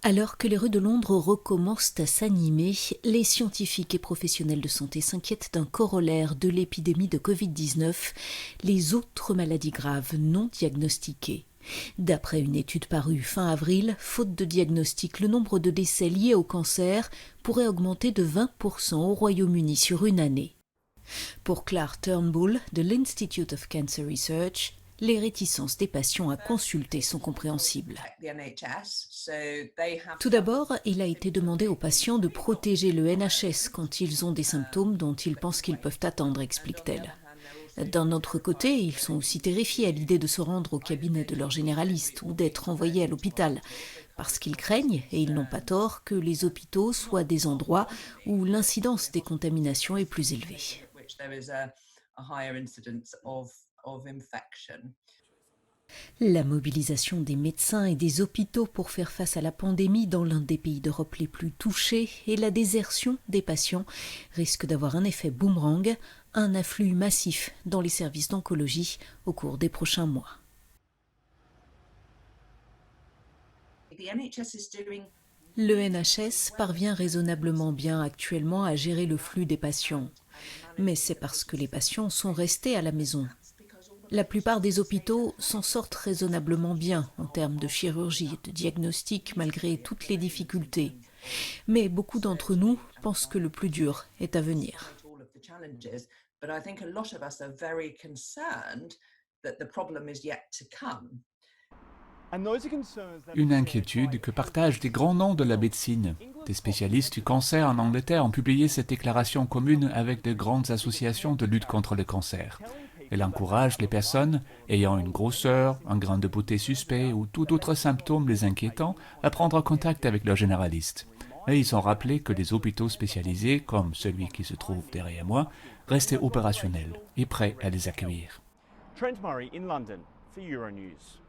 Alors que les rues de Londres recommencent à s'animer, les scientifiques et professionnels de santé s'inquiètent d'un corollaire de l'épidémie de Covid-19, les autres maladies graves non diagnostiquées. D'après une étude parue fin avril, faute de diagnostic, le nombre de décès liés au cancer pourrait augmenter de 20% au Royaume-Uni sur une année. Pour Clare Turnbull de l'Institute of Cancer Research, les réticences des patients à consulter sont compréhensibles. Tout d'abord, il a été demandé aux patients de protéger le NHS quand ils ont des symptômes dont ils pensent qu'ils peuvent attendre, explique-t-elle. D'un autre côté, ils sont aussi terrifiés à l'idée de se rendre au cabinet de leur généraliste ou d'être envoyés à l'hôpital, parce qu'ils craignent, et ils n'ont pas tort, que les hôpitaux soient des endroits où l'incidence des contaminations est plus élevée. La mobilisation des médecins et des hôpitaux pour faire face à la pandémie dans l'un des pays d'Europe les plus touchés et la désertion des patients risquent d'avoir un effet boomerang, un afflux massif dans les services d'oncologie au cours des prochains mois. Le NHS parvient raisonnablement bien actuellement à gérer le flux des patients, mais c'est parce que les patients sont restés à la maison. La plupart des hôpitaux s'en sortent raisonnablement bien en termes de chirurgie et de diagnostic malgré toutes les difficultés. Mais beaucoup d'entre nous pensent que le plus dur est à venir. Une inquiétude que partagent des grands noms de la médecine. Des spécialistes du cancer en Angleterre ont publié cette déclaration commune avec de grandes associations de lutte contre le cancer. Elle encourage les personnes ayant une grosseur, un grain de beauté suspect ou tout autre symptôme les inquiétant à prendre contact avec leur généraliste. Et ils ont rappelé que les hôpitaux spécialisés, comme celui qui se trouve derrière moi, restaient opérationnels et prêts à les accueillir. Trent Murray in London for Euronews.